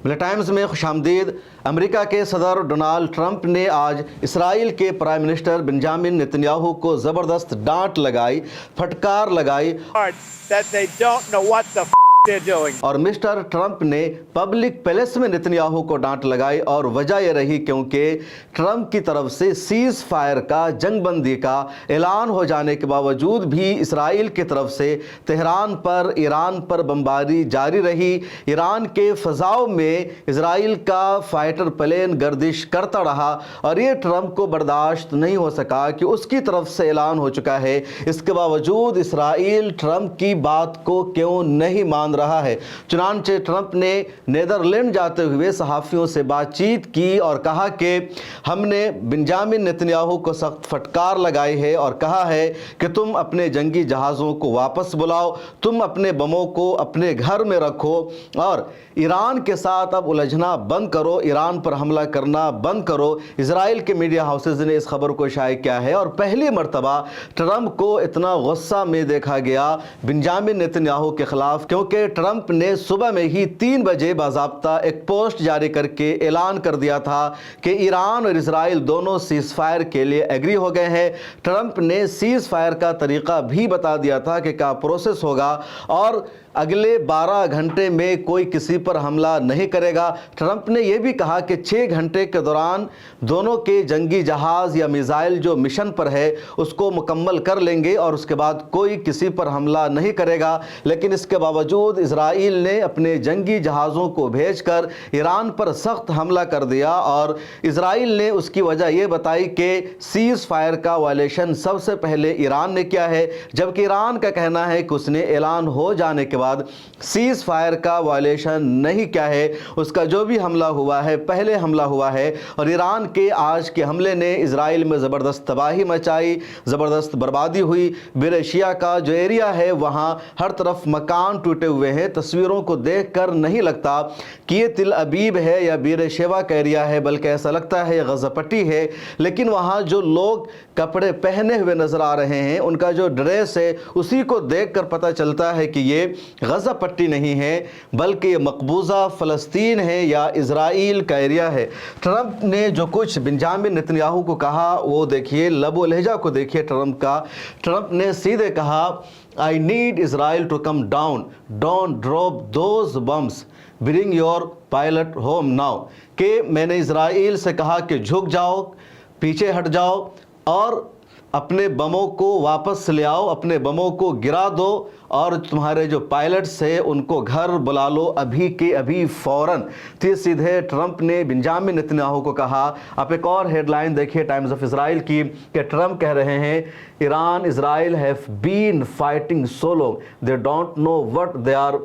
Times میں خوش آمدید۔ امریکہ کے صدر ڈونالڈ ٹرمپ نے آج اسرائیل کے prime minister Benjamin Nitin Yahoo کو زبردست ڈانٹ لگائی، پھٹکار لگائی اور مسٹر ٹرمپ نے پبلک پیلس میں نیتن یاہو کو ڈانٹ لگائی، اور وجہ یہ رہی کیونکہ ٹرمپ کی طرف سے سیز فائر کا، جنگ بندی کا اعلان ہو جانے کے باوجود بھی اسرائیل کی طرف سے تہران پر، ایران پر بمباری جاری رہی۔ ایران کے فضاؤں میں اسرائیل کا فائٹر پلین گردش کرتا رہا، اور یہ ٹرمپ کو برداشت نہیں ہو سکا کہ اس کی طرف سے اعلان ہو چکا ہے، اس کے باوجود اسرائیل ٹرمپ کی بات کو کیوں نہیں مان رہا ہے۔ چنانچہ ٹرمپ نے نیدرلینڈ جاتے ہوئے صحافیوں سے بات چیت کی اور کہا کہ ہم نے بنجامن نیتن یاہو کو سخت پھٹکار لگائی ہے اور کہا ہے کہ تم اپنے جنگی جہازوں کو واپس بلاؤ، تم اپنے بموں کو اپنے گھر میں رکھو اور ایران کے ساتھ اب الجھنا بند کرو، ایران پر حملہ کرنا بند کرو۔ اسرائیل کے میڈیا ہاؤسز نے اس خبر کو شائع کیا ہے، اور پہلی مرتبہ ٹرمپ کو اتنا غصہ میں دیکھا گیا بنجامن نیتن یاہو کے خلاف، کیونکہ ٹرمپ نے صبح میں ہی 3 بجے باضابطہ ایک پوسٹ جاری کر کے اعلان کر دیا تھا کہ ایران اور اسرائیل دونوں سیز فائر کے لیے ایگری ہو گئے ہیں۔ ٹرمپ نے سیز فائر کا طریقہ بھی بتا دیا تھا کہ کیا پروسیس ہوگا، اور اگلے 12 گھنٹے میں کوئی کسی پر حملہ نہیں کرے گا۔ ٹرمپ نے یہ بھی کہا کہ 6 گھنٹے کے دوران دونوں کے جنگی جہاز یا میزائل جو مشن پر ہے اس کو مکمل کر لیں گے، اور اس کے بعد کوئی کسی پر حملہ نہیں کرے گا۔ لیکن اس کے باوجود اسرائیل نے اپنے جنگی جہازوں کو بھیج کر ایران پر سخت حملہ کر دیا، اور اسرائیل نے اس کی وجہ یہ بتائی کہ سیز فائر کا وائلیشن سب سے پہلے ایران نے کیا ہے، جبکہ ایران کا کہنا ہے کہ اس نے اعلان ہو جانے کے بعد سیز فائر کا وائلیشن نہیں کیا ہے، اس کا جو بھی حملہ ہوا ہے پہلے حملہ ہوا ہے۔ اور ایران کے آج کے حملے نے اسرائیل میں زبردست تباہی مچائی، زبردست بربادی ہوئی۔ بیر شیعہ کا جو ایریا ہے وہاں ہر طرف مکان ٹوٹے ہوئے ہیں۔ تصویروں کو دیکھ کر نہیں لگتا کہ یہ تل ابیب ہے یا بیر شیعہ کا ایریا ہے، بلکہ ایسا لگتا ہے یہ غزہ پٹی ہے۔ لیکن وہاں جو لوگ کپڑے پہنے ہوئے نظر آ رہے ہیں، ان کا جو ڈریس ہے، اسی کو دیکھ کر پتہ چلتا ہے کہ یہ غزہ پٹی نہیں ہے، بلکہ یہ مقبوضہ فلسطین ہے یا اسرائیل کا ایریا ہے۔ ٹرمپ نے جو کچھ بنجامن نیتن یاہو کو کہا وہ دیکھیے، لب و لہجہ کو دیکھیے ٹرمپ کا۔ ٹرمپ نے سیدھے کہا I need Israel to come down. Don't drop those bombs. Bring your pilot home now. کہ میں نے اسرائیل سے کہا کہ جھک جاؤ، پیچھے ہٹ جاؤ اور اپنے بموں کو واپس لے آؤ، اپنے بموں کو گرا دو، اور تمہارے جو پائلٹس ہیں ان کو گھر بلا لو ابھی کے ابھی فوراً۔ تو سیدھے ٹرمپ نے بنجامن نیتن یاہو کو کہا۔ آپ ایک اور ہیڈ لائن دیکھیے ٹائمز آف اسرائیل کی کہ ٹرمپ کہہ رہے ہیں ایران اسرائیل have been fighting so long they don't know what they are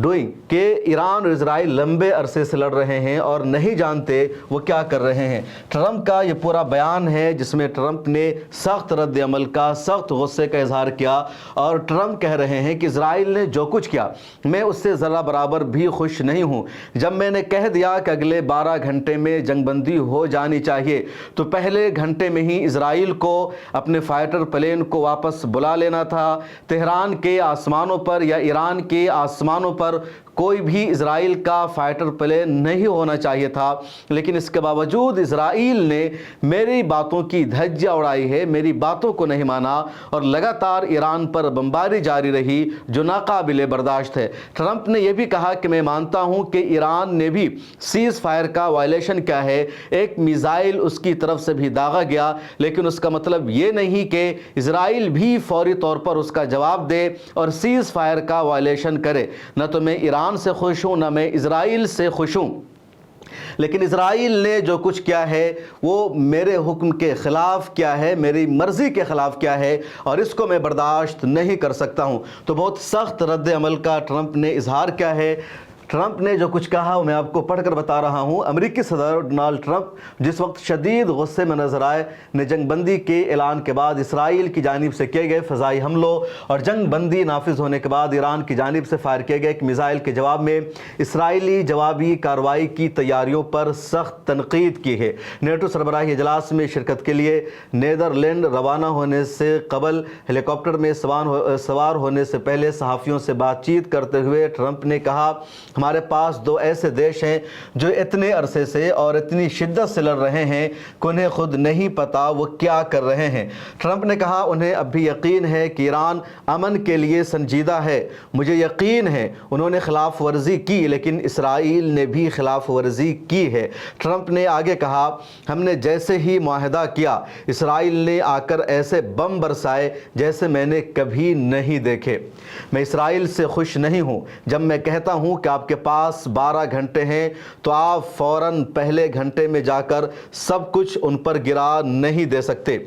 doing، کہ ایران اور اسرائیل لمبے عرصے سے لڑ رہے ہیں اور نہیں جانتے وہ کیا کر رہے ہیں۔ ٹرمپ کا یہ پورا بیان ہے جس میں ٹرمپ نے سخت رد عمل کا، سخت غصے کا اظہار کیا، اور ٹرمپ کہہ رہے ہیں کہ اسرائیل نے جو کچھ کیا میں اس سے ذرا برابر بھی خوش نہیں ہوں۔ جب میں نے کہہ دیا کہ اگلے 12 گھنٹے میں جنگ بندی ہو جانی چاہیے، تو پہلے گھنٹے میں ہی اسرائیل کو اپنے فائٹر پلین کو واپس بلا لینا تھا۔ تہران کے آسمانوں پر یا ایران کے آسمانوں پر کوئی بھی اسرائیل کا فائٹر پلین نہیں ہونا چاہیے تھا، لیکن اس کے باوجود اسرائیل نے میری باتوں کی دھجیاں اڑائی ہے، میری باتوں کو نہیں مانا، اور لگاتار ایران پر بمباری جاری رہی جو ناقابل برداشت ہے۔ ٹرمپ نے یہ بھی کہا کہ میں مانتا ہوں کہ ایران نے بھی سیز فائر کا وائلیشن کیا ہے، ایک میزائل اس کی طرف سے بھی داغا گیا، لیکن اس کا مطلب یہ نہیں کہ اسرائیل بھی فوری طور پر اس کا جواب دے اور سیز فائر کا وائلیشن کرے۔ نہ تو میں ایران سے خوش ہوں، نہ میں اسرائیل سے خوش ہوں، لیکن اسرائیل نے جو کچھ کیا ہے وہ میرے حکم کے خلاف کیا ہے، میری مرضی کے خلاف کیا ہے، اور اس کو میں برداشت نہیں کر سکتا ہوں۔ تو بہت سخت رد عمل کا ٹرمپ نے اظہار کیا ہے۔ ٹرمپ نے جو کچھ کہا وہ میں آپ کو پڑھ کر بتا رہا ہوں۔ امریکی صدر ڈونالڈ ٹرمپ جس وقت شدید غصے میں نظر آئے نے جنگ بندی کے اعلان کے بعد اسرائیل کی جانب سے کیے گئے فضائی حملوں اور جنگ بندی نافذ ہونے کے بعد ایران کی جانب سے فائر کیے گئے ایک میزائل کے جواب میں اسرائیلی جوابی کارروائی کی تیاریوں پر سخت تنقید کی ہے۔ نیٹو سربراہی اجلاس میں شرکت کے لیے نیدرلینڈ روانہ ہونے سے قبل ہیلی کاپٹر میں سوار ہونے سے پہلے صحافیوں سے بات چیت کرتے ہوئے ٹرمپ نے کہا ہمارے پاس دو ایسے دیش ہیں جو اتنے عرصے سے اور اتنی شدت سے لڑ رہے ہیں کہ انہیں خود نہیں پتا وہ کیا کر رہے ہیں۔ ٹرمپ نے کہا انہیں اب بھی یقین ہے کہ ایران امن کے لیے سنجیدہ ہے۔ مجھے یقین ہے انہوں نے خلاف ورزی کی، لیکن اسرائیل نے بھی خلاف ورزی کی ہے۔ ٹرمپ نے آگے کہا ہم نے جیسے ہی معاہدہ کیا، اسرائیل نے آ کر ایسے بم برسائے جیسے میں نے کبھی نہیں دیکھے۔ میں اسرائیل سے خوش نہیں ہوں۔ جب میں کہتا ہوں کہ آپ کے پاس 12 گھنٹے ہیں تو آپ فوراً پہلے گھنٹے میں جا کر سب کچھ ان پر گرا نہیں دے سکتے۔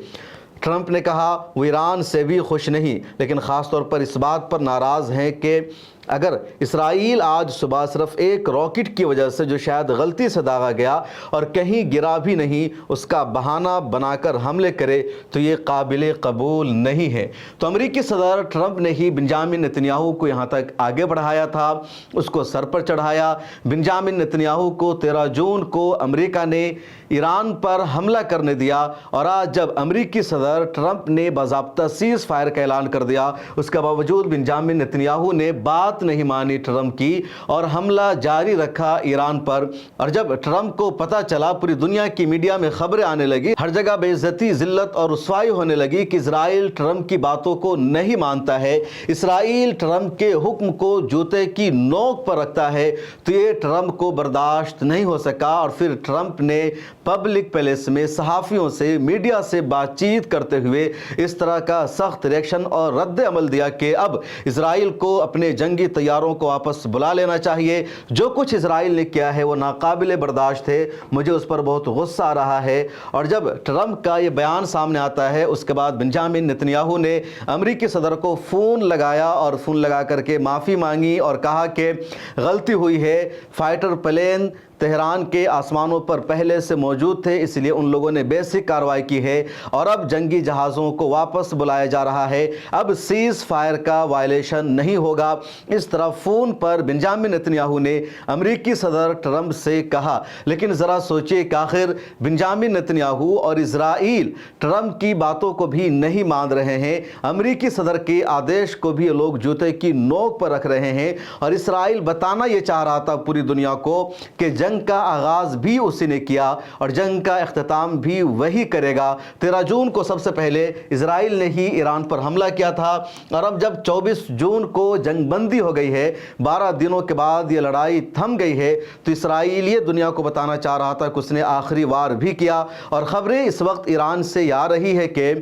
ٹرمپ نے کہا وہ ایران سے بھی خوش نہیں، لیکن خاص طور پر اس بات پر ناراض ہیں کہ اگر اسرائیل آج صبح صرف ایک راکٹ کی وجہ سے جو شاید غلطی سے داغا گیا اور کہیں گرا بھی نہیں اس کا بہانہ بنا کر حملے کرے تو یہ قابل قبول نہیں ہے۔ تو امریکی صدر ٹرمپ نے ہی بنجامن نتنیاہو کو یہاں تک آگے بڑھایا تھا، اس کو سر پر چڑھایا۔ بنجامن نتنیاہو کو 13 جون کو امریکہ نے ایران پر حملہ کرنے دیا، اور آج جب امریکی صدر ٹرمپ نے باضابطہ سیز فائر کا اعلان کر دیا، اس کے باوجود بنجامن نتنیاہو نے بات نہیں مانی ٹرمپ کی اور حملہ جاری رکھا ایران پر۔ اور جب ٹرمپ کو پتہ چلا، پوری دنیا کی میڈیا میں خبریں آنے لگی، ہر جگہ بے عزتی، ذلت اور رسوائی ہونے لگی کہ اسرائیل ٹرمپ کی باتوں کو نہیں مانتا ہے، اسرائیل ٹرمپ کے حکم کو جوتے کی نوک پر رکھتا ہے، تو یہ ٹرمپ کو برداشت نہیں ہو سکا، اور پھر ٹرمپ نے پبلک پیلس میں صحافیوں سے، میڈیا سے بات چیت کرتے ہوئے اس طرح کا سخت ریئیکشن اور رد عمل دیا کہ اب اسرائیل کو اپنے جنگی طیاروں کو واپس بلا لینا چاہیے۔ جو کچھ اسرائیل نے کیا ہے وہ ناقابل برداشت ہے، مجھے اس پر بہت غصہ آ رہا ہے۔ اور جب ٹرمپ کا یہ بیان سامنے آتا ہے، اس کے بعد بنجامن نتنیاہو نے امریکی صدر کو فون لگایا اور فون لگا کر کے معافی مانگی اور کہا کہ غلطی ہوئی ہے، فائٹر پلین تہران کے آسمانوں پر پہلے سے موجود تھے، اس لیے ان لوگوں نے بیسک کارروائی کی ہے اور اب جنگی جہازوں کو واپس بلایا جا رہا ہے، اب سیز فائر کا وائلیشن نہیں ہوگا۔ اس طرح فون پر بنجامن نتنیاہو نے امریکی صدر ٹرمپ سے کہا۔ لیکن ذرا سوچئے کہ آخر بنجامن نتنیاہو اور اسرائیل ٹرمپ کی باتوں کو بھی نہیں مان رہے ہیں، امریکی صدر کے آدیش کو بھی لوگ جوتے کی نوک پر رکھ رہے ہیں، اور اسرائیل بتانا یہ چاہ رہا تھا پوری دنیا کو کہ جنگ کا آغاز بھی اسی نے کیا اور جنگ کا اختتام بھی وہی کرے گا۔ 13 جون کو سب سے پہلے اسرائیل نے ہی ایران پر حملہ کیا تھا، اور اب جب 24 جون کو جنگ بندی ہو گئی ہے، 12 دنوں کے بعد یہ لڑائی تھم گئی ہے، تو اسرائیل یہ دنیا کو بتانا چاہ رہا تھا کہ اس نے آخری وار بھی کیا۔ اور خبریں اس وقت ایران سے یہ آ رہی ہے کہ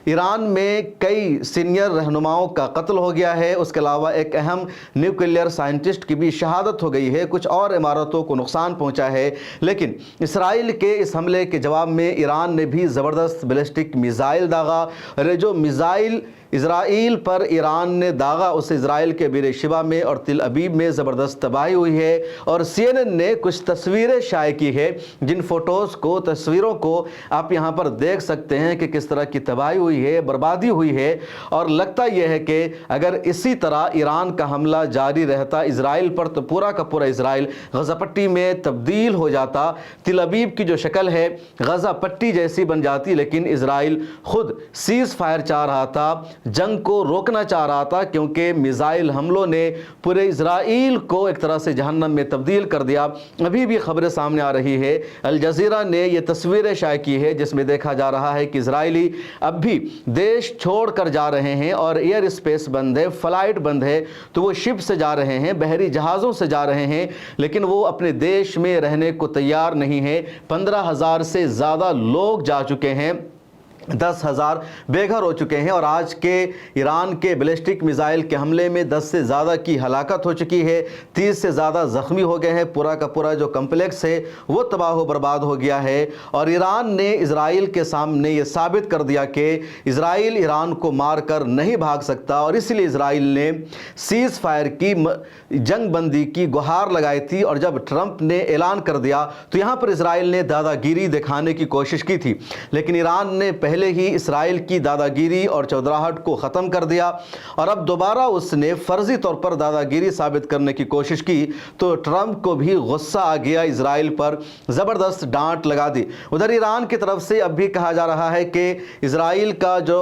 ایران میں کئی سینئر رہنماؤں کا قتل ہو گیا ہے، اس کے علاوہ ایک اہم نیوکلیئر سائنٹسٹ کی بھی شہادت ہو گئی ہے، کچھ اور عمارتوں کو نقصان پہنچا ہے۔ لیکن اسرائیل کے اس حملے کے جواب میں ایران نے بھی زبردست بیلسٹک میزائل داغا، اور یہ جو میزائل اسرائیل پر ایران نے داغا، اسے اسرائیل کے بیر شبا میں اور تل ابیب میں زبردست تباہی ہوئی ہے۔ اور CNN نے کچھ تصویریں شائع کی ہے، جن فوٹوز کو، تصویروں کو آپ یہاں پر دیکھ سکتے ہیں کہ کس طرح کی تباہی ہوئی ہے، بربادی ہوئی ہے۔ اور لگتا یہ ہے کہ اگر اسی طرح ایران کا حملہ جاری رہتا اسرائیل پر، تو پورا کا پورا اسرائیل غزہ پٹی میں تبدیل ہو جاتا، تل ابیب کی جو شکل ہے غزہ پٹی جیسی بن جاتی۔ لیکن اسرائیل خود سیز فائر چاہ رہا تھا، جنگ کو روکنا چاہ رہا تھا، کیونکہ میزائل حملوں نے پورے اسرائیل کو ایک طرح سے جہنم میں تبدیل کر دیا۔ ابھی بھی خبریں سامنے آ رہی ہے، الجزیرہ نے یہ تصویریں شائع کی ہے جس میں دیکھا جا رہا ہے کہ اسرائیلی اب بھی دیش چھوڑ کر جا رہے ہیں، اور ایئر اسپیس بند ہے، فلائٹ بند ہے، تو وہ شپ سے جا رہے ہیں، بحری جہازوں سے جا رہے ہیں، لیکن وہ اپنے دیش میں رہنے کو تیار نہیں ہیں۔ 15,000 سے زیادہ لوگ جا چکے ہیں، 10,000 بے گھر ہو چکے ہیں، اور آج کے ایران کے بیلسٹک میزائل کے حملے میں 10 سے زیادہ کی ہلاکت ہو چکی ہے، 30 سے زیادہ زخمی ہو گئے ہیں، پورا کا پورا جو کمپلیکس ہے وہ تباہ و برباد ہو گیا ہے۔ اور ایران نے اسرائیل کے سامنے یہ ثابت کر دیا کہ اسرائیل ایران کو مار کر نہیں بھاگ سکتا، اور اس لیے اسرائیل نے سیز فائر کی، جنگ بندی کی گہار لگائی تھی۔ اور جب ٹرمپ نے اعلان کر دیا تو یہاں پر اسرائیل نے دادا گیری دکھانے کی کوشش کی تھی، لیکن ایران نے پہلے ہی اسرائیل کی دادا گیری اور چودراہٹ کو ختم کر دیا، اور اب دوبارہ اس نے فرضی طور پر دادا گیری ثابت کرنے کی کوشش کی، تو ٹرمپ کو بھی غصہ آ گیا، اسرائیل پر زبردست ڈانٹ لگا دی۔ ادھر ایران کی طرف سے اب بھی کہا جا رہا ہے کہ اسرائیل کا جو